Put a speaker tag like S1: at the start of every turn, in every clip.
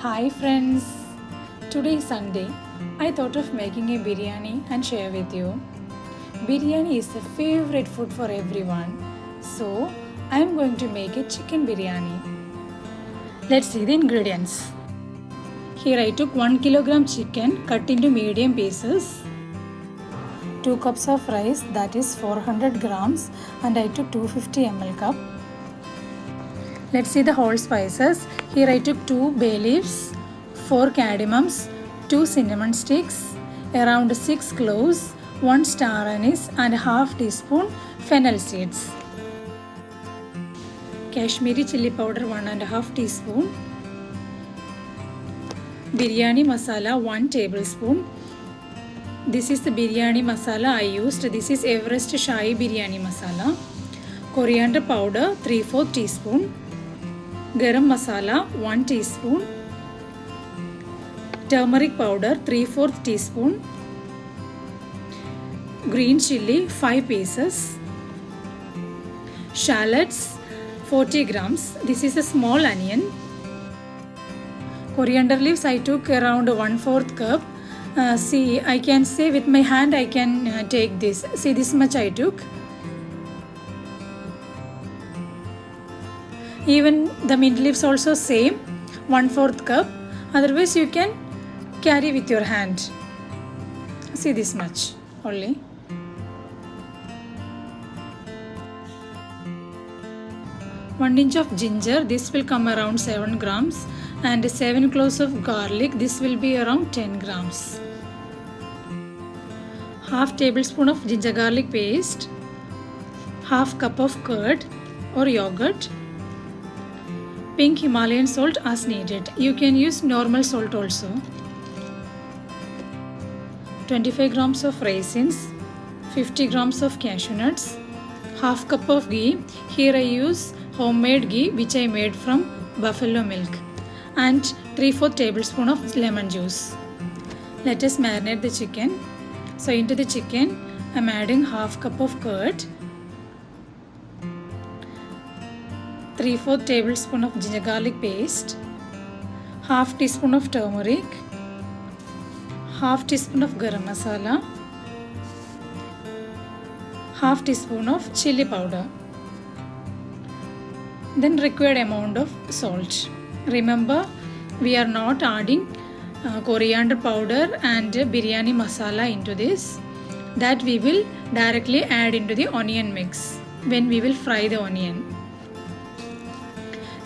S1: Hi friends, today is Sunday. I thought of making a biryani and share with you. Biryani is a favorite food for everyone, so I am going to make a chicken biryani. Let's see the ingredients. Here I took 1 kilogram chicken cut into medium pieces, 2 cups of rice, that is 400 grams, and I took 250 ml cup. Let's see the whole spices. Here I took 2 bay leaves, 4 cardamoms, 2 cinnamon sticks, around 6 cloves, 1 star anise and half teaspoon fennel seeds. Kashmiri chili powder 1.5 teaspoon. Biryani masala 1 tablespoon. This is the biryani masala I used. This is Everest Shahi biryani masala. Coriander powder 3/4 teaspoon. Garam masala 1 teaspoon. Turmeric powder 3/4 teaspoon. Green chilli 5 pieces. Shallots 40 grams. This is a small onion. Coriander leaves I took around 1/4 cup. See, I can say with my hand I can take this. See, this much I took. Even the mint leaves also same, 1/4 cup. Otherwise you can carry with your hand. See, this much only. One inch of ginger, this will come around 7 grams, and 7 cloves of garlic, this will be around 10 grams. Half tablespoon of ginger garlic paste, half cup of curd or yogurt, pink Himalayan salt as needed. You can use normal salt also. 25 grams of raisins, 50 grams of cashew nuts, half cup of ghee. Here I use homemade ghee which I made from buffalo milk, and 3/4 tablespoon of lemon juice. Let us marinate the chicken. So into the chicken I am adding half cup of curd, 3/4 tablespoon of ginger garlic paste, half teaspoon of turmeric, half teaspoon of garam masala, half teaspoon of chili powder. Then required amount of salt. Remember, we are not adding coriander powder and biryani masala into this. That we will directly add into the onion mix when we will fry the onion.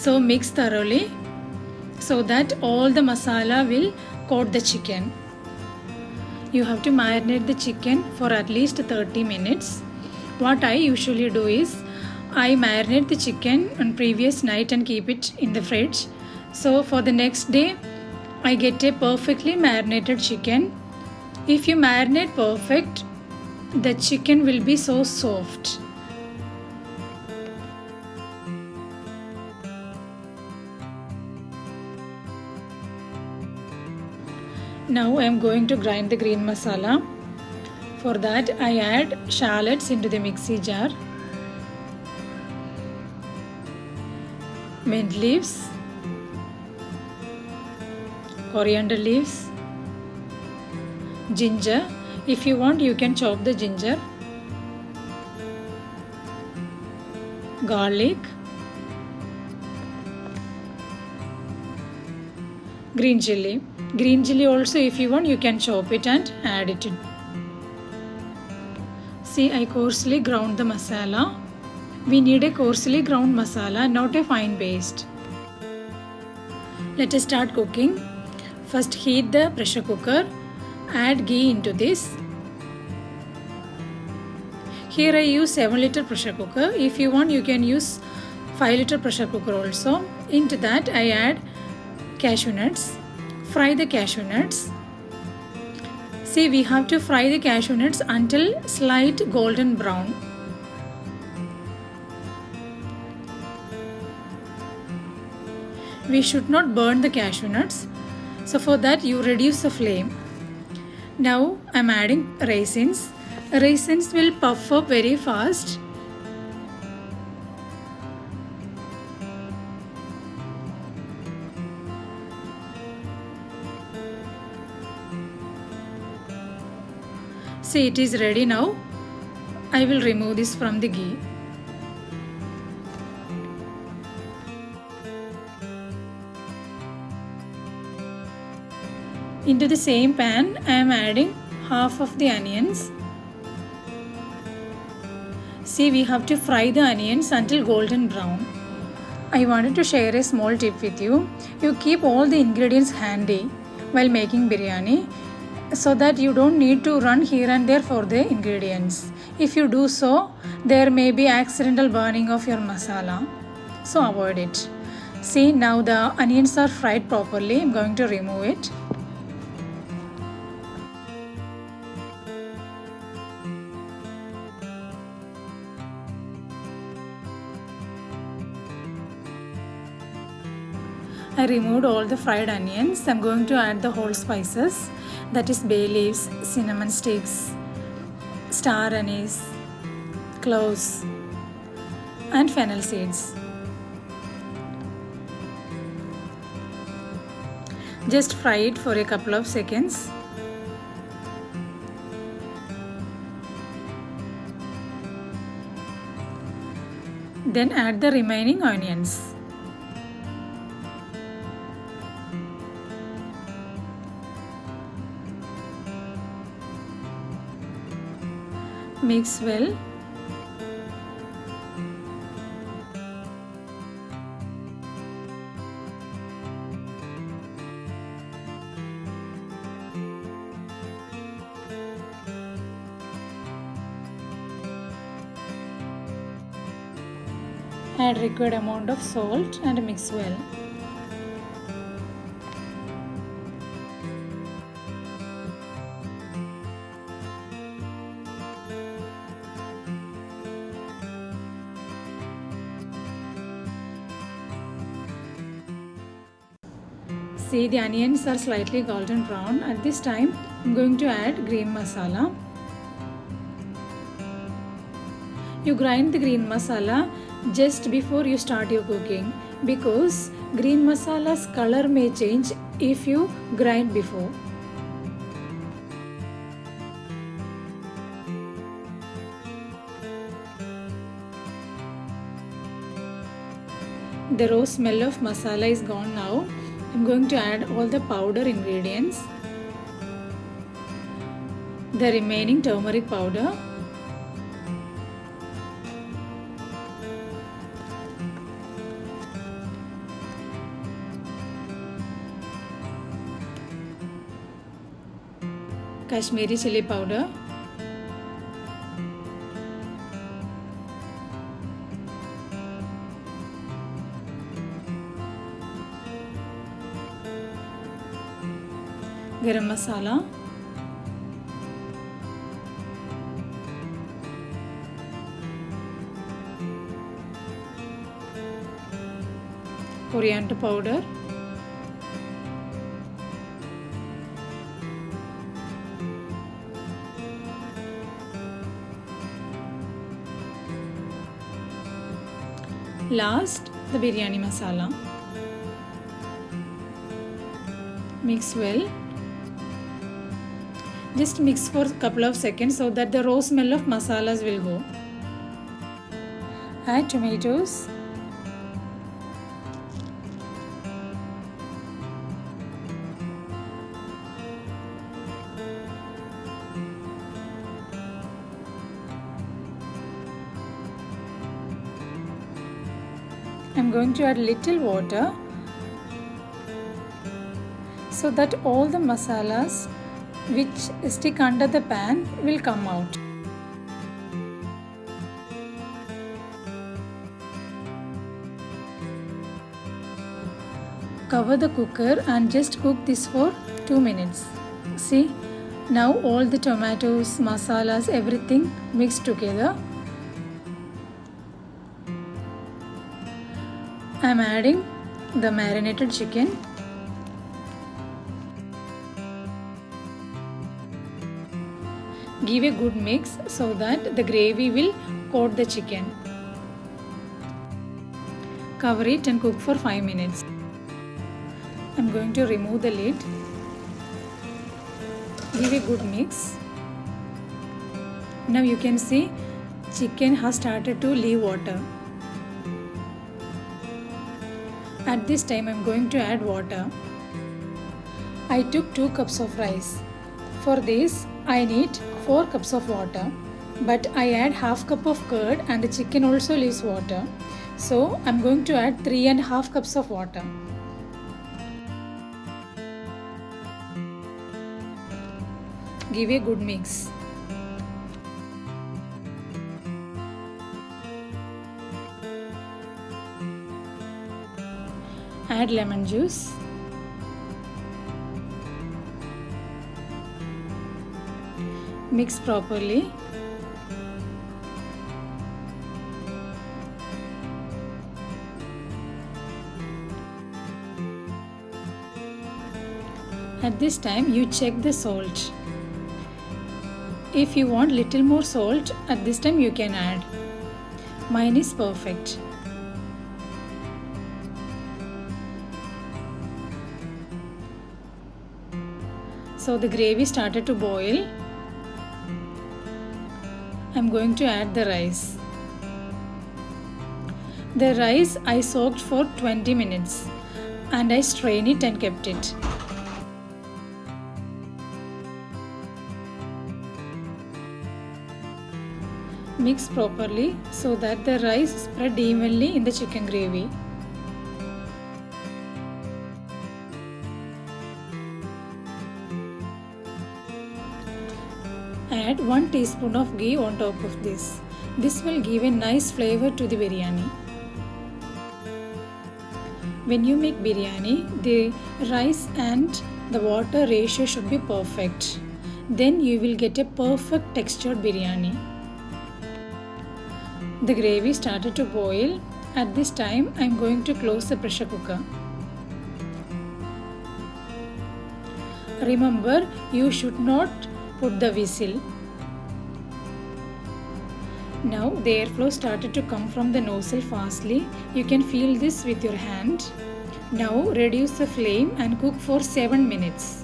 S1: So mix thoroughly so that all the masala will coat the chicken. You have to marinate the chicken for at least 30 minutes. What I usually do is I marinate the chicken on previous night and keep it in the fridge. So for the next day I get a perfectly marinated chicken. If you marinate perfect, the chicken will be so soft. Now I am going to grind the green masala. For that I add shallots into the mixie jar, mint leaves, coriander leaves, ginger. If you want, you can chop the ginger, garlic, green chilli. Green chilli also, if you want, you can chop it and add it in. See, I coarsely ground the masala. We need a coarsely ground masala, not a fine paste. Let us start cooking. First heat the pressure cooker. Add ghee into this. Here I use 7-liter pressure cooker. If you want, you can use 5-liter pressure cooker also. Into that I add cashew nuts. Fry the cashew nuts. See, we have to fry the cashew nuts until slight golden brown. We should not burn the cashew nuts. So for that you reduce the flame. Now I am adding raisins. Raisins will puff up very fast. See, it is ready now. I will remove this from the ghee. Into the same pan, I am adding half of the onions. See, we have to fry the onions until golden brown. I wanted to share a small tip with you. You keep all the ingredients handy while making biryani so that you don't need to run here and there for the ingredients. If you do so, there may be accidental burning of your masala. So avoid it. See, now the onions are fried properly. I'm going to remove it. I removed all the fried onions. I'm going to add the whole spices, that is bay leaves, cinnamon sticks, star anise, cloves and fennel seeds. Just fry it for a couple of seconds. Then add the remaining onions. Mix well. Add required amount of salt and mix well. See, the onions are slightly golden brown. At this time, I'm going to add green masala. You grind the green masala just before you start your cooking because green masala's color may change if you grind before. The raw smell of masala is gone now. I'm going to add all the powder ingredients. The remaining turmeric powder, Kashmiri chili powder, garam masala, coriander powder, last the biryani masala. Mix well. Just mix for a couple of seconds so that the raw smell of masalas will go. Add tomatoes. I'm going to add little water so that all the masalas which stick under the pan will come out. Cover the cooker and just cook this for 2 minutes. See, now all the tomatoes, masalas, everything mixed together. I am adding the marinated chicken. Give a good mix so that the gravy will coat the chicken. Cover it and cook for 5 minutes. I'm going to remove the lid. Give a good mix. Now you can see chicken has started to leave water. At this time I am going to add water. I took 2 cups of rice. For this I need 4 cups of water, but I add half cup of curd and the chicken also leaves water. So I am going to add 3.5 cups of water. Give a good mix. Add lemon juice. Mix properly. At this time you check the salt. If you want little more salt, at this time you can add. Mine is perfect. So the gravy started to boil. I am going to add the rice. The rice I soaked for 20 minutes and I strained it and kept it. Mix properly so that the rice spread evenly in the chicken gravy. Add 1 teaspoon of ghee on top of this. This will give a nice flavor to the biryani. When you make biryani, the rice and the water ratio should be perfect. Then you will get a perfect textured biryani. The gravy started to boil. At this time, I am going to close the pressure cooker. Remember, you should not put the whistle. Now the airflow started to come from the nozzle fastly. You can feel this with your hand. Now reduce the flame and cook for 7 minutes.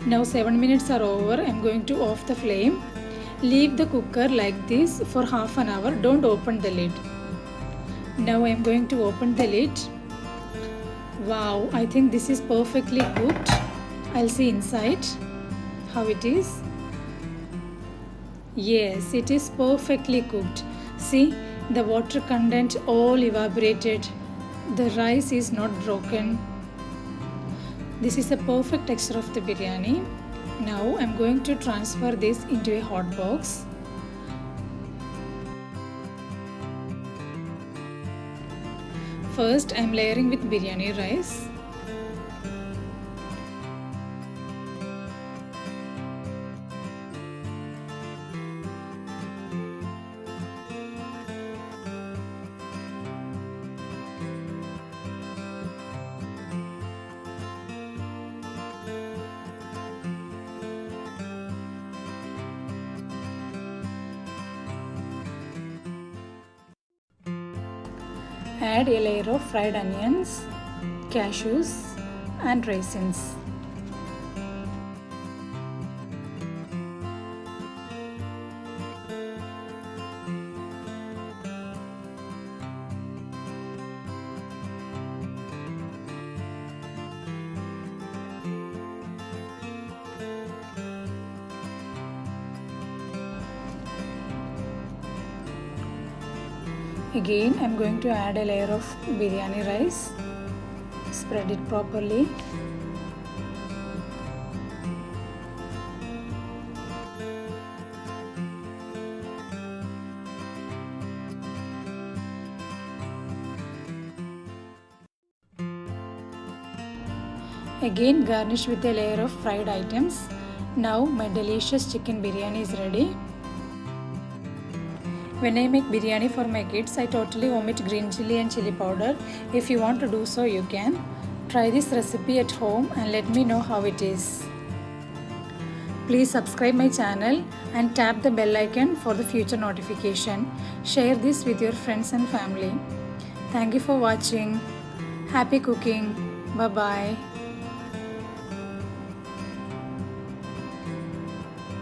S1: Now 7 minutes are over. I am going to off the flame. Leave the cooker like this for half an hour. Don't open the lid. Now I am going to open the lid. Wow, I think this is perfectly cooked. I'll see inside how it is. Yes, it is perfectly cooked. See, the water content all evaporated. The rice is not broken. This is the perfect texture of the biryani. Now I am going to transfer this into a hot box. First I am layering with biryani rice. Add a layer of fried onions, cashews and raisins. Again, I am going to add a layer of biryani rice. Spread it properly. Again, garnish with a layer of fried items. Now my delicious chicken biryani is ready. When I make biryani for my kids, I totally omit green chili and chili powder. If you want to do so, you can. Try this recipe at home and let me know how it is. Please subscribe my channel and tap the bell icon for the future notification. Share this with your friends and family. Thank you for watching. Happy cooking. Bye bye.